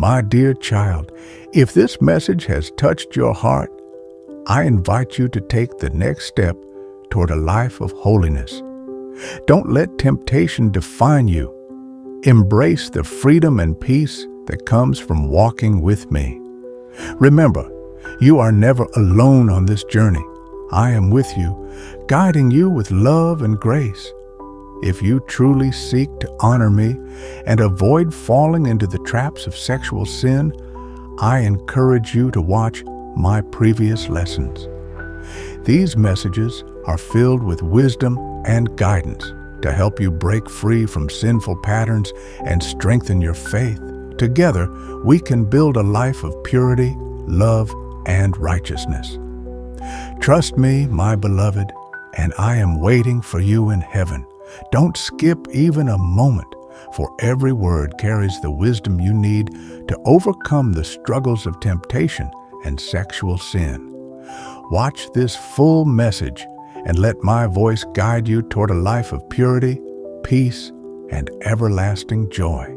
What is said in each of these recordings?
My dear child, if this message has touched your heart, I invite you to take the next step toward a life of holiness. Don't let temptation define you. Embrace the freedom and peace that comes from walking with me. Remember, you are never alone on this journey. I am with you, guiding you with love and grace. If you truly seek to honor me and avoid falling into the traps of sexual sin, I encourage you to watch my previous lessons. These messages are filled with wisdom and guidance to help you break free from sinful patterns and strengthen your faith. Together, we can build a life of purity, love, and righteousness. Trust me, my beloved, and I am waiting for you in heaven. Don't skip even a moment, for every word carries the wisdom you need to overcome the struggles of temptation and sexual sin. Watch this full message and let my voice guide you toward a life of purity, peace, and everlasting joy.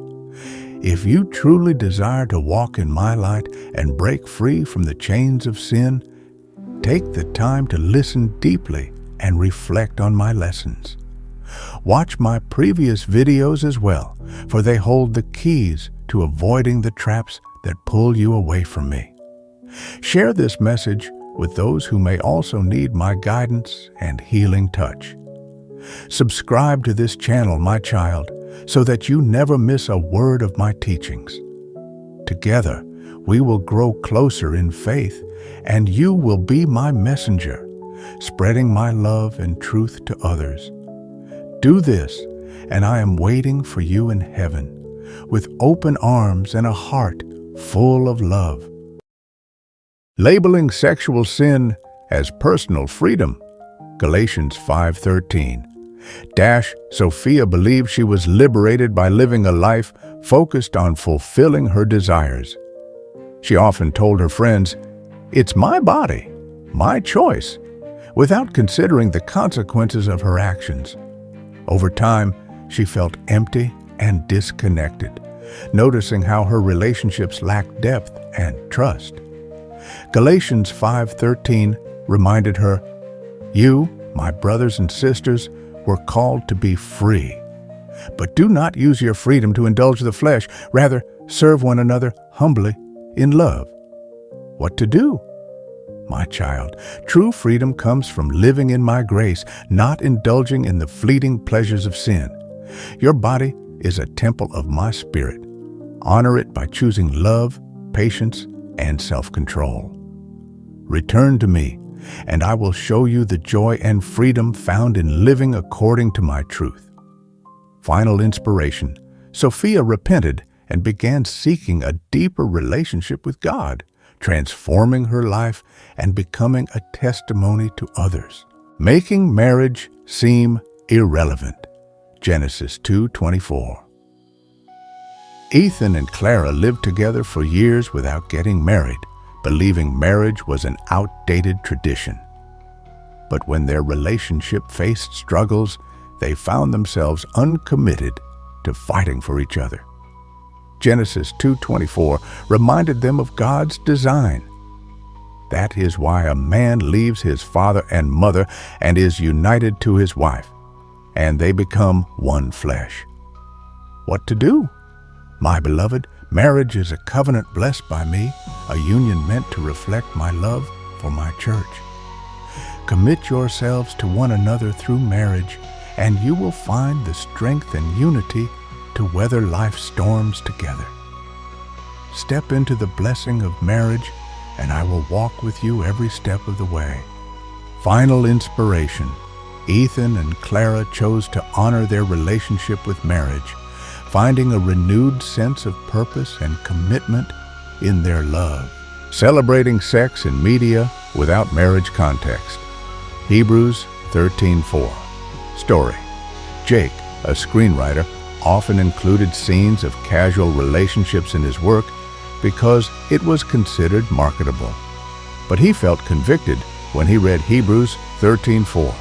If you truly desire to walk in my light and break free from the chains of sin, take the time to listen deeply and reflect on my lessons. Watch my previous videos as well, for they hold the keys to avoiding the traps that pull you away from me. Share this message with those who may also need my guidance and healing touch. Subscribe to this channel, my child, so that you never miss a word of my teachings. Together, we will grow closer in faith, and you will be my messenger, spreading my love and truth to others. Do this, and I am waiting for you in heaven, with open arms and a heart full of love. Labeling sexual sin as personal freedom, Galatians 5:13. Sophia believed she was liberated by living a life focused on fulfilling her desires. She often told her friends, "It's my body, my choice," without considering the consequences of her actions. Over time, she felt empty and disconnected, noticing how her relationships lacked depth and trust. Galatians 5:13 reminded her, "You, my brothers and sisters, were called to be free. But do not use your freedom to indulge the flesh. Rather, serve one another humbly in love." What to do? My child, true freedom comes from living in my grace, not indulging in the fleeting pleasures of sin. Your body is a temple of my spirit. Honor it by choosing love, patience, and self-control. Return to me, and I will show you the joy and freedom found in living according to my truth. Final inspiration. Sophia repented and began seeking a deeper relationship with God, transforming her life and becoming a testimony to others, making marriage seem irrelevant. Genesis 2:24. Ethan and Clara lived together for years without getting married, believing marriage was an outdated tradition. But when their relationship faced struggles, they found themselves uncommitted to fighting for each other. Genesis 2:24 reminded them of God's design. That is why a man leaves his father and mother and is united to his wife, and they become one flesh. What to do? My beloved, marriage is a covenant blessed by me, a union meant to reflect my love for my church. Commit yourselves to one another through marriage, and you will find the strength and unity to weather life's storms together. Step into the blessing of marriage, and I will walk with you every step of the way. Final inspiration. Ethan and Clara chose to honor their relationship with marriage, finding a renewed sense of purpose and commitment in their love. Celebrating sex in media without marriage context. Hebrews 13:4. Story. Jake, a screenwriter, often included scenes of casual relationships in his work because it was considered marketable. But he felt convicted when he read Hebrews 13:4.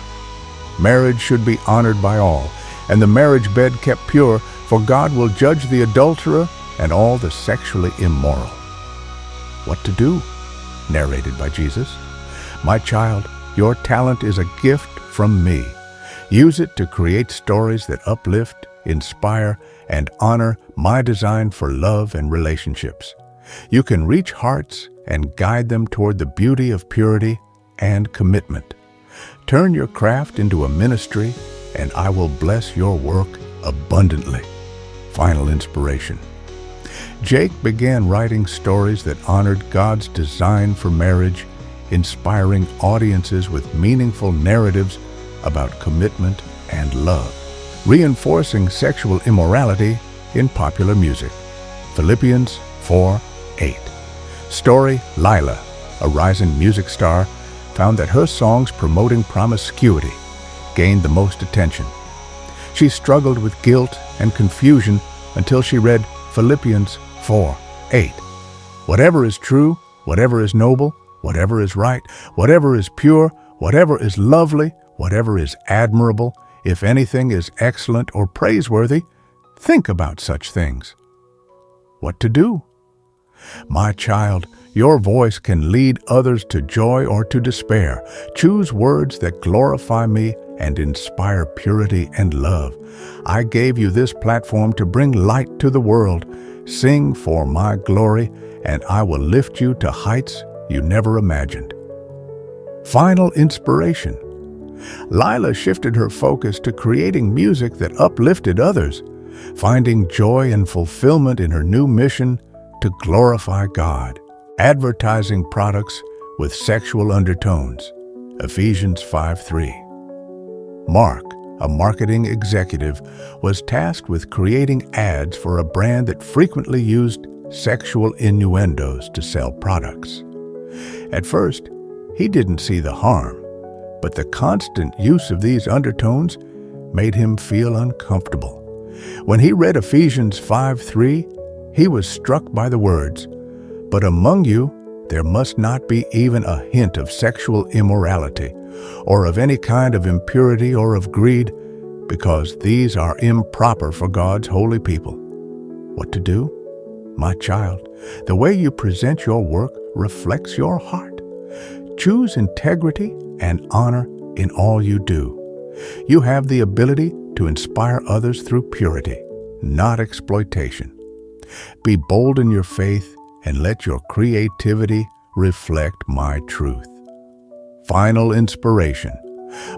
Marriage should be honored by all, and the marriage bed kept pure, for God will judge the adulterer and all the sexually immoral. What to do? Narrated by Jesus. My child, your talent is a gift from me. Use it to create stories that uplift, inspire, and honor my design for love and relationships. You can reach hearts and guide them toward the beauty of purity and commitment. Turn your craft into a ministry, and I will bless your work abundantly. Final inspiration. Jake began writing stories that honored God's design for marriage, inspiring audiences with meaningful narratives about commitment and love, reinforcing sexual immorality in popular music. Philippians 4:8. Story Lila, a rising music star, found that her songs promoting promiscuity gained the most attention. She struggled with guilt and confusion until she read Philippians 4:8. Whatever is true, whatever is noble, whatever is right, whatever is pure, whatever is lovely, whatever is admirable, if anything is excellent or praiseworthy, think about such things. What to do? My child, your voice can lead others to joy or to despair. Choose words that glorify me and inspire purity and love. I gave you this platform to bring light to the world. Sing for my glory, and I will lift you to heights you never imagined. Final inspiration. Lila shifted her focus to creating music that uplifted others, finding joy and fulfillment in her new mission to glorify God. Advertising products with sexual undertones. Ephesians 5:3. Mark, a marketing executive, was tasked with creating ads for a brand that frequently used sexual innuendos to sell products. At first, he didn't see the harm, but the constant use of these undertones made him feel uncomfortable. When he read Ephesians 5:3, he was struck by the words, "But among you there must not be even a hint of sexual immorality, or of any kind of impurity or of greed, because these are improper for God's holy people." What to do? My child, the way you present your work reflects your heart. Choose integrity and honor in all you do. You have the ability to inspire others through purity, not exploitation. Be bold in your faith and let your creativity reflect my truth. Final inspiration.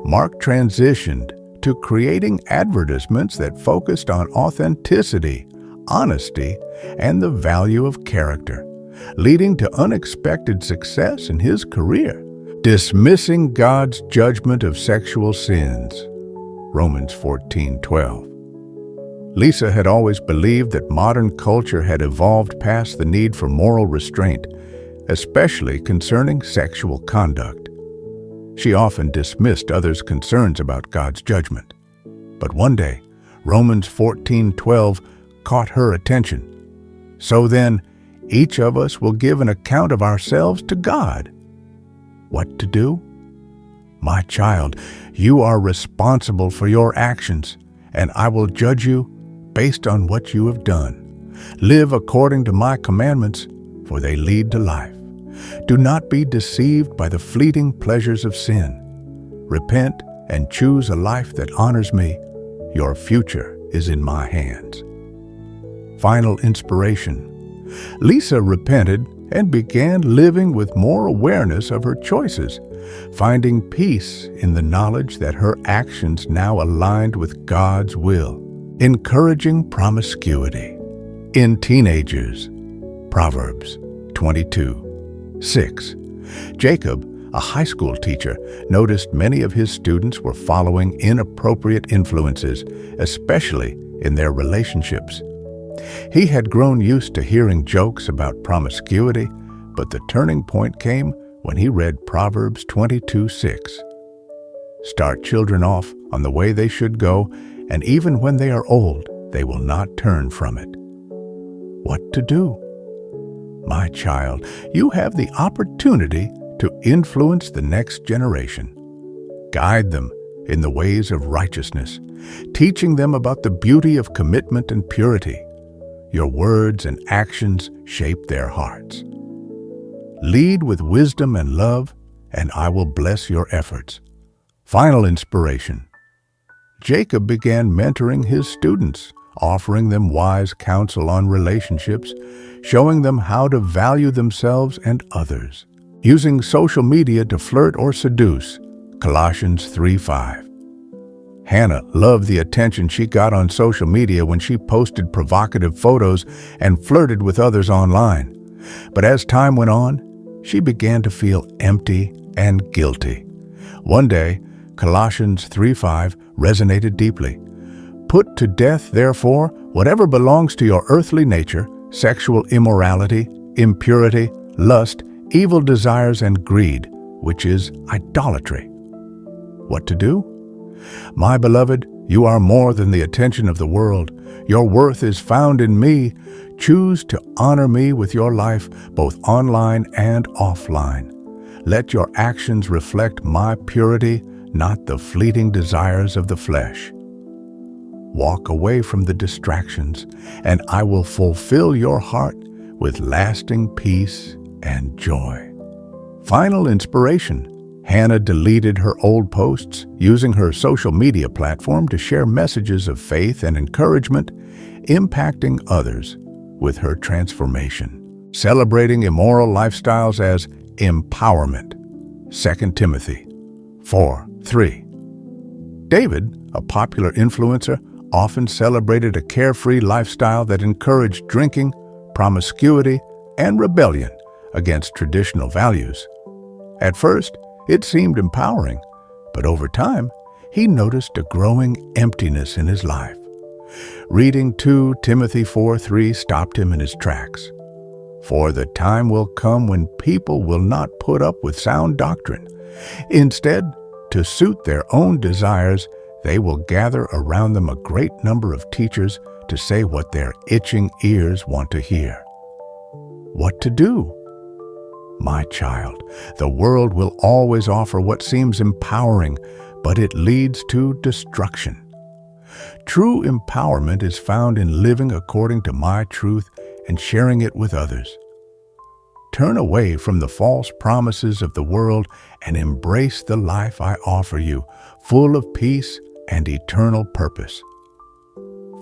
Mark transitioned to creating advertisements that focused on authenticity, honesty, and the value of character, leading to unexpected success in his career. Dismissing God's judgment of sexual sins. Romans 14:12. Lisa had always believed that modern culture had evolved past the need for moral restraint, especially concerning sexual conduct. She often dismissed others' concerns about God's judgment. But one day, Romans 14:12 caught her attention. So then, each of us will give an account of ourselves to God. What to do? My child, you are responsible for your actions, and I will judge you based on what you have done. Live according to my commandments, for they lead to life. Do not be deceived by the fleeting pleasures of sin. Repent and choose a life that honors me. Your future is in my hands. Final inspiration. Lisa repented and began living with more awareness of her choices, finding peace in the knowledge that her actions now aligned with God's will. Encouraging promiscuity. In teenagers. Proverbs 22:6. Jacob, a high school teacher, noticed many of his students were following inappropriate influences, especially in their relationships. He had grown used to hearing jokes about promiscuity, but the turning point came when he read Proverbs 22:6. Start children off on the way they should go, and even when they are old, they will not turn from it. What to do? My child, you have the opportunity to influence the next generation. Guide them in the ways of righteousness, teaching them about the beauty of commitment and purity. your words and actions shape their hearts. Lead with wisdom and love, and I will bless your efforts. Final inspiration. Jacob began mentoring his students, offering them wise counsel on relationships, showing them how to value themselves and others. Using social media to flirt or seduce, Colossians 3:5. Hannah loved the attention she got on social media when she posted provocative photos and flirted with others online. But as time went on, she began to feel empty and guilty. One day, Colossians 3:5 resonated deeply. Put to death, therefore, whatever belongs to your earthly nature, sexual immorality, impurity, lust, evil desires, and greed, which is idolatry. What to do? My beloved, you are more than the attention of the world. Your worth is found in me. Choose to honor me with your life, both online and offline. Let your actions reflect my purity, not the fleeting desires of the flesh. Walk away from the distractions, and I will fulfill your heart with lasting peace and joy. Final inspiration. Hannah deleted her old posts, using her social media platform to share messages of faith and encouragement, impacting others with her transformation. Celebrating immoral lifestyles as empowerment. 2 Timothy 4:3. David, a popular influencer, often celebrated a carefree lifestyle that encouraged drinking, promiscuity, and rebellion against traditional values. At first, it seemed empowering, but over time, he noticed a growing emptiness in his life. Reading 2 Timothy 4:3 stopped him in his tracks. For the time will come when people will not put up with sound doctrine. Instead, to suit their own desires, they will gather around them a great number of teachers to say what their itching ears want to hear. What to do? My child, the world will always offer what seems empowering, but it leads to destruction. True empowerment is found in living according to my truth and sharing it with others. Turn away from the false promises of the world and embrace the life I offer you, full of peace and eternal purpose.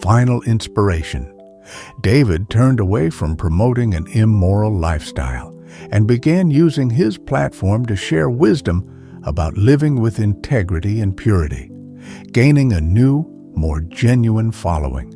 Final inspiration. David turned away from promoting an immoral lifestyle and began using his platform to share wisdom about living with integrity and purity, gaining a new, more genuine following.